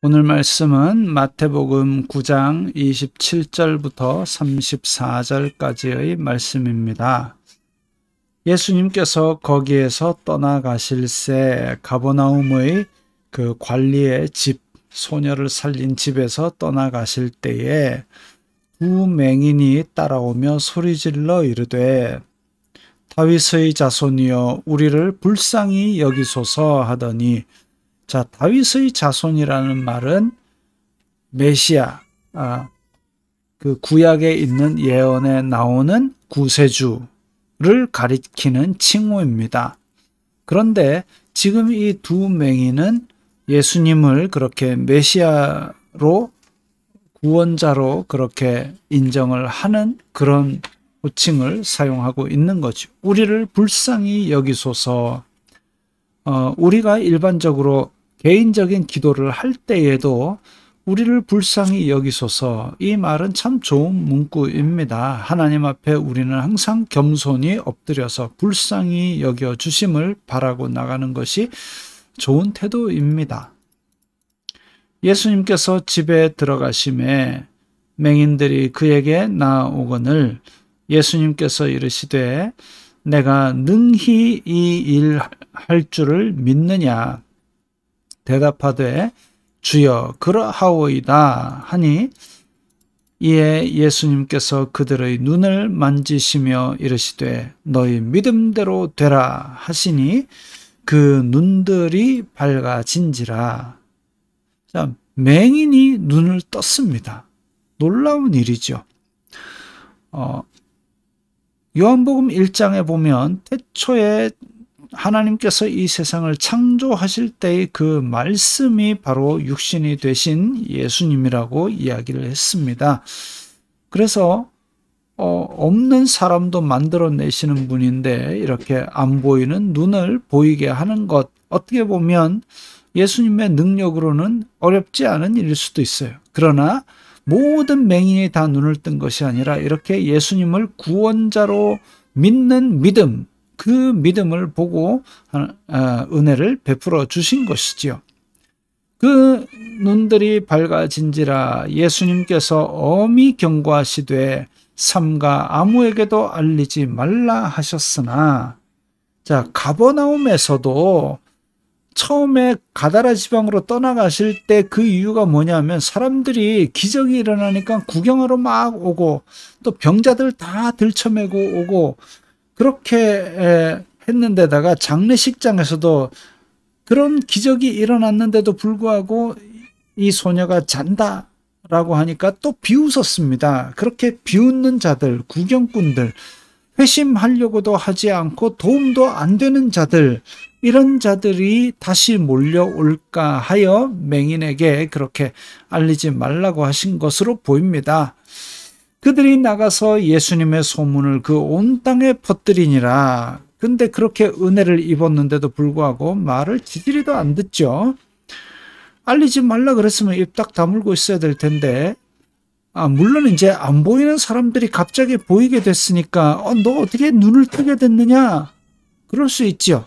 오늘 말씀은 마태복음 9장 27절부터 34절까지의 말씀입니다. 예수님께서 거기에서 떠나가실새 가버나움의 그 관리의 집, 소녀를 살린 집에서 떠나가실 때에 두 맹인이 따라오며 소리질러 이르되 다윗의 자손이여 우리를 불쌍히 여기소서 하더니, 자, 다윗의 자손이라는 말은 메시아, 그 구약에 있는 예언에 나오는 구세주를 가리키는 칭호입니다. 그런데 지금 이 두 맹인은 예수님을 그렇게 메시아로, 구원자로 그렇게 인정을 하는 그런 호칭을 사용하고 있는 거죠. 우리를 불쌍히 여기소서. 우리가 일반적으로 개인적인 기도를 할 때에도 우리를 불쌍히 여기소서, 이 말은 참 좋은 문구입니다. 하나님 앞에 우리는 항상 겸손히 엎드려서 불쌍히 여겨주심을 바라고 나가는 것이 좋은 태도입니다. 예수님께서 집에 들어가심에 맹인들이 그에게 나아오거늘 예수님께서 이르시되 내가 능히 이 일 할 줄을 믿느냐? 대답하되 주여 그러하오이다 하니, 이에 예수님께서 그들의 눈을 만지시며 이르시되 너희 믿음대로 되라 하시니 그 눈들이 밝아진지라. 자, 맹인이 눈을 떴습니다. 놀라운 일이죠. 요한복음 1장에 보면 태초에 하나님께서 이 세상을 창조하실 때의 그 말씀이 바로 육신이 되신 예수님이라고 이야기를 했습니다. 그래서 없는 사람도 만들어내시는 분인데 이렇게 안 보이는 눈을 보이게 하는 것, 어떻게 보면 예수님의 능력으로는 어렵지 않은 일일 수도 있어요. 그러나 모든 맹인이 다 눈을 뜬 것이 아니라 이렇게 예수님을 구원자로 믿는 믿음, 그 믿음을 보고 은혜를 베풀어 주신 것이지요. 그 눈들이 밝아진지라 예수님께서 엄히 경고하시되 삼가 아무에게도 알리지 말라 하셨으나, 자, 가버나움에서도 처음에 가다라 지방으로 떠나가실 때 그 이유가 뭐냐면 사람들이 기적이 일어나니까 구경하러 막 오고 또 병자들 다 들쳐매고 오고 그렇게 했는데다가 장례식장에서도 그런 기적이 일어났는데도 불구하고 이 소녀가 잔다라고 하니까 또 비웃었습니다. 그렇게 비웃는 자들, 구경꾼들, 회심하려고도 하지 않고 도움도 안 되는 자들, 이런 자들이 다시 몰려올까 하여 맹인에게 그렇게 알리지 말라고 하신 것으로 보입니다. 그들이 나가서 예수님의 소문을 그 온 땅에 퍼뜨리니라. 근데 그렇게 은혜를 입었는데도 불구하고 말을 지지리도 안 듣죠. 알리지 말라 그랬으면 입 딱 다물고 있어야 될 텐데, 물론 이제 안 보이는 사람들이 갑자기 보이게 됐으니까 너 어떻게 눈을 뜨게 됐느냐? 그럴 수 있죠.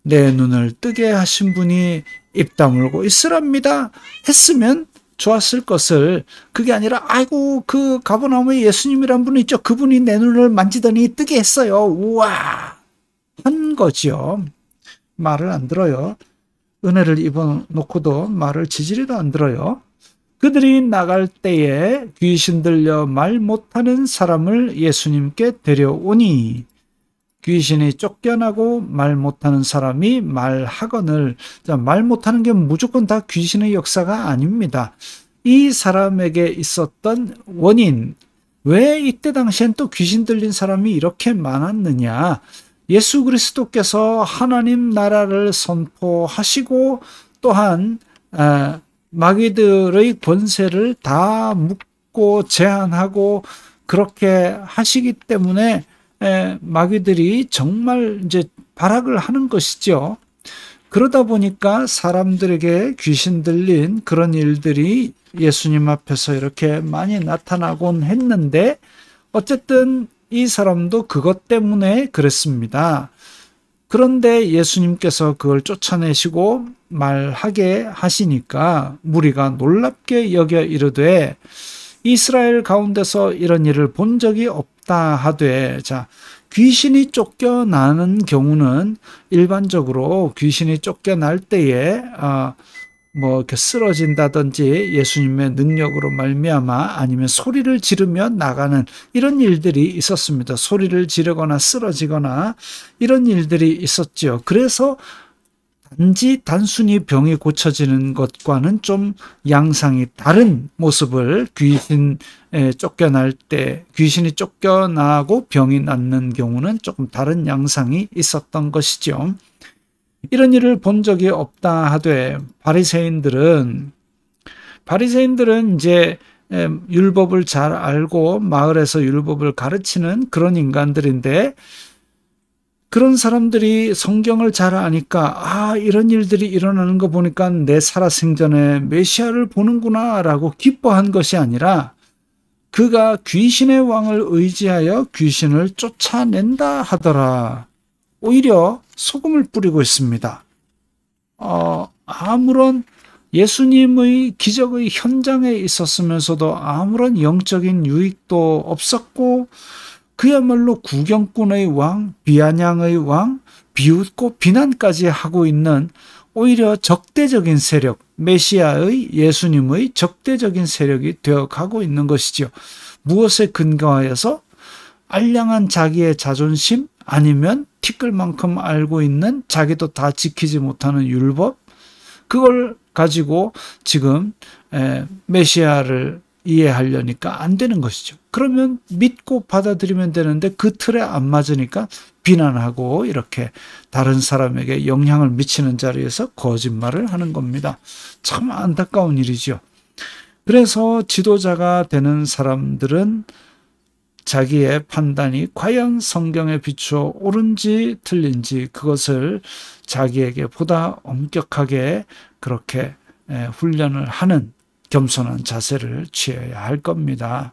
내 눈을 뜨게 하신 분이 입 다물고 있으랍니다 했으면 좋았을 것을, 그게 아니라 아이고 그 가버나움에 예수님이란 분이 있죠. 그분이 내 눈을 만지더니 뜨게 했어요. 우와 한 거지요. 말을 안 들어요. 은혜를 입어놓고도 말을 지지리도 안 들어요. 그들이 나갈 때에 귀신 들려 말 못하는 사람을 예수님께 데려오니, 귀신이 쫓겨나고 말 못하는 사람이 말하거늘, 말 못하는 게 무조건 다 귀신의 역사가 아닙니다. 이 사람에게 있었던 원인, 왜 이때 당시엔 또 귀신 들린 사람이 이렇게 많았느냐? 예수 그리스도께서 하나님 나라를 선포하시고 또한 마귀들의 권세를 다 묶고 제한하고 그렇게 하시기 때문에 마귀들이 정말 이제 발악을 하는 것이죠. 그러다 보니까 사람들에게 귀신 들린 그런 일들이 예수님 앞에서 이렇게 많이 나타나곤 했는데, 어쨌든 이 사람도 그것 때문에 그랬습니다. 그런데 예수님께서 그걸 쫓아내시고 말하게 하시니까 무리가 놀랍게 여겨 이르되 이스라엘 가운데서 이런 일을 본 적이 없다 하되, 자, 귀신이 쫓겨나는 경우는 일반적으로 귀신이 쫓겨날 때에 뭐 이렇게 쓰러진다든지 예수님의 능력으로 말미암아 아니면 소리를 지르며 나가는 이런 일들이 있었습니다. 소리를 지르거나 쓰러지거나 이런 일들이 있었죠. 그래서 단순히 병이 고쳐지는 것과는 좀 양상이 다른 모습을 귀신이 쫓겨나고 병이 낫는 경우는 조금 다른 양상이 있었던 것이죠. 이런 일을 본 적이 없다 하되 바리새인들은 이제 율법을 잘 알고 마을에서 율법을 가르치는 그런 인간들인데, 그런 사람들이 성경을 잘 아니까 이런 일들이 일어나는 거 보니까 내 살아생전에 메시아를 보는구나 라고 기뻐한 것이 아니라 그가 귀신의 왕을 의지하여 귀신을 쫓아낸다 하더라. 오히려 소금을 뿌리고 있습니다. 아무런 예수님의 기적의 현장에 있었으면서도 아무런 영적인 유익도 없었고, 그야말로 구경꾼의 왕, 비아냥의 왕, 비웃고 비난까지 하고 있는 오히려 적대적인 세력, 메시아의 예수님의 적대적인 세력이 되어가고 있는 것이죠. 무엇에 근거하여서? 알량한 자기의 자존심, 아니면 티끌만큼 알고 있는 자기도 다 지키지 못하는 율법, 그걸 가지고 지금 메시아를 이해하려니까 안 되는 것이죠. 그러면 믿고 받아들이면 되는데 그 틀에 안 맞으니까 비난하고 이렇게 다른 사람에게 영향을 미치는 자리에서 거짓말을 하는 겁니다. 참 안타까운 일이죠. 그래서 지도자가 되는 사람들은 자기의 판단이 과연 성경에 비추어 옳은지 틀린지 그것을 자기에게 보다 엄격하게 그렇게 훈련을 하는 겸손한 자세를 취해야 할 겁니다.